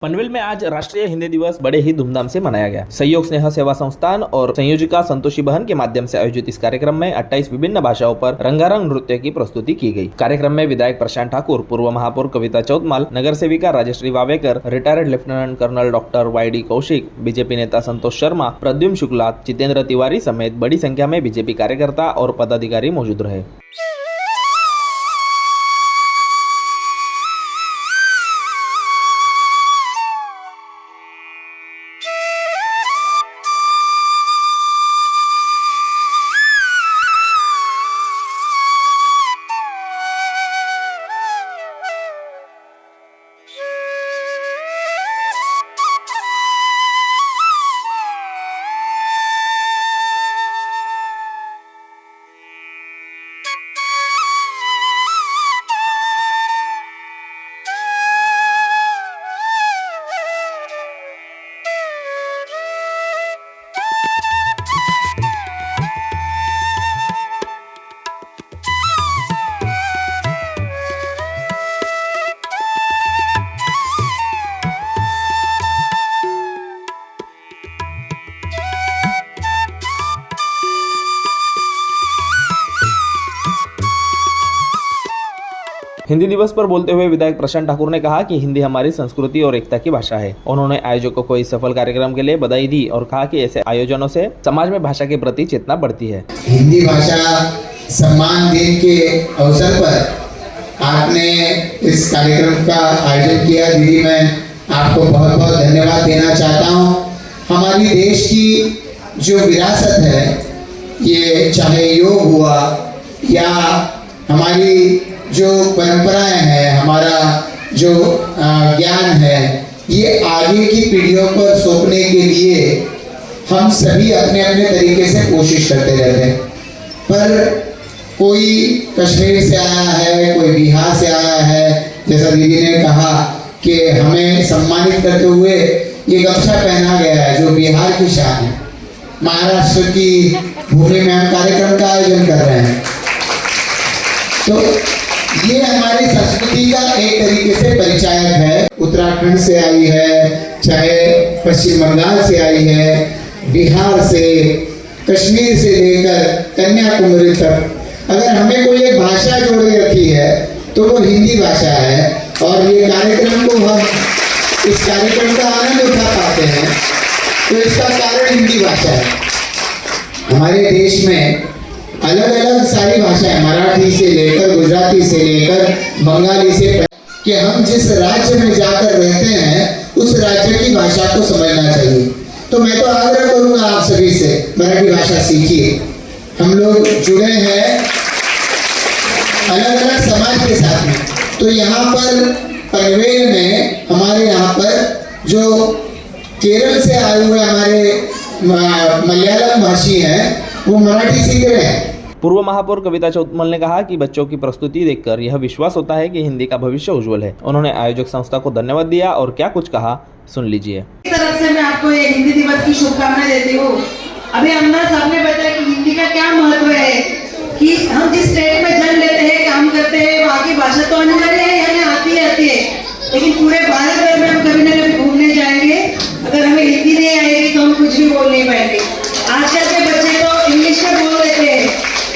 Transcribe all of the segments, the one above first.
पनवेल में आज राष्ट्रीय हिंदी दिवस बड़े ही धूमधाम से मनाया गया। सहयोग स्नेह सेवा संस्थान और संयोजिका संतोषी बहन के माध्यम से आयोजित इस कार्यक्रम में 28 विभिन्न भाषाओं पर रंगारंग नृत्य की प्रस्तुति की गई। कार्यक्रम में विधायक प्रशांत ठाकुर, पूर्व महापौर कविता चौतमाल, नगर सेविका Rajashree Wavekar, retired lieutenant colonel doctor YD Kaushik, BJP नेता संतोष शर्मा, प्रद्युम्न शुक्ला, जितेंद्र तिवारी समेत बड़ी संख्या में बीजेपी कार्यकर्ता और पदाधिकारी मौजूद रहे। हिंदी दिवस पर बोलते हुए विधायक प्रशांत ठाकुर ने कहा कि हिंदी हमारी संस्कृति और एकता की भाषा है। उन्होंने आयोजकों को इस सफल कार्यक्रम के लिए बधाई दी और कहा कि ऐसे आयोजनों से समाज में भाषा के प्रति चेतना बढ़ती है। हिंदी भाषा सम्मान दिन के अवसर पर आपने इस कार्यक्रम का आयोजन किया। दीदी, मैं आपको बहुत बहुत धन्यवाद देना चाहता हूँ। हमारी देश की जो विरासत है, ये चाहे योग हुआ या हमारी जो परंपराएं हैं, हमारा जो ज्ञान है, ये आगे की पीढ़ियों पर सौंपने के लिए हम सभी अपने अपने तरीके से कोशिश करते रहते हैं। पर कोई कश्मीर से आया है, कोई बिहार से आया है, जैसा दीदी ने कहा कि हमें सम्मानित करते हुए ये गमछा पहना गया है जो बिहार की शान है। महाराष्ट्र की भूमि में हम कार्यक्रम का आयोजन कर रहे हैं, तो ये हमारी संस्कृति का एक तरीके से परिचायक है। उत्तराखंड से आई है, चाहे पश्चिम बंगाल से आई है, बिहार से, कश्मीर से लेकर कन्याकुमारी तक, अगर हमें कोई एक भाषा जोड़ के रखी है तो वो हिंदी भाषा है। और ये कार्यक्रम को हम इस कार्यक्रम का आनंद उठा पाते हैं तो इसका कारण हिंदी भाषा है। हमारे देश में अलग अलग सारी भाषाएं, मराठी से लेकर गुजराती से लेकर बंगाली से, कि हम जिस राज्य में जाकर रहते हैं उस राज्य की भाषा को समझना चाहिए। तो मैं तो आग्रह करूंगा आप सभी से, मराठी भाषा सीखिए। हम लोग जुड़े हैं अलग अलग समाज के साथ में। तो यहाँ पर पनवेल में हमारे यहाँ पर जो केरल से आए हुए हमारे मलयालम भाषी हैं, वो मराठी सीख रहे हैं। पूर्व महापौर कविता चौतमाल ने कहा कि बच्चों की प्रस्तुति देखकर यह विश्वास होता है कि हिंदी का भविष्य उज्जवल है। उन्होंने आयोजक संस्था को धन्यवाद दिया और क्या कुछ कहा, सुन लीजिए। तरफ से मैं आपको ये हिंदी दिवस की शुभकामनाएं देती हूँ। अभी हमने सबने बताया कि हिंदी का क्या महत्व है, कि हम जिस स्टेट में जन्म लेते हैं, काम करते हैं, वहाँ की भाषा तो अनिवार्य है, हमें आती है, लेकिन पूरे भारत भर में हम कभी न कभी घूमने जाएंगे, अगर हमें हिंदी नहीं आएगी तो हम कुछ भी बोल नहीं पाएंगे। आजकल के बच्चे तो इंग्लिश में बोल देते हैं,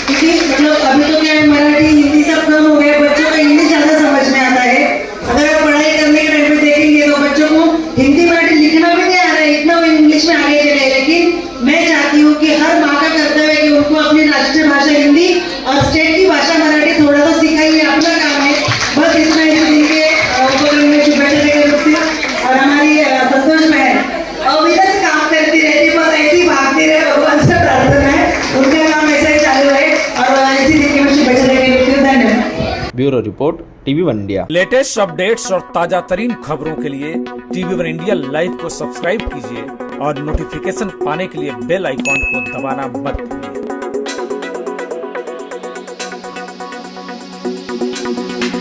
क्योंकि मतलब अभी तो क्या है, मराठी हिंदी सब कम हो गया, बच्चों को इंग्लिश ज्यादा समझ में आता है। अगर आप पढ़ाई करने के टाइम पे देखेंगे तो बच्चों को हिंदी मराठी लिखना भी नहीं आ रहा है, इतना वो इंग्लिश में आगे चले। लेकिन मैं चाहती हूँ कि हर माँ का कर्तव्य है कि उनको अपनी राष्ट्रीय भाषा हिंदी और स्टेट की भाषा मराठी थोड़ा तो सिखाइए, अपना काम है। बस इतना ही दिन के उपक्रम में जो बैठे रहेंगे और हमारी संतोष बहन अविरत काम करती रहती है, बस ऐसी भागती रहे, भगवान से प्रार्थना है उनका काम ऐसा ही चालू रहे और ऐसी दिन के बच्चे बैठे रहेंगे। धन्यवाद। Bureau report, TV1 India. Latest updates और ताजा तरीन खबरों के लिए TV1 इंडिया लाइव को सब्सक्राइब कीजिए और नोटिफिकेशन पाने के लिए बेल आइकॉन को दबाना मत भूलिए।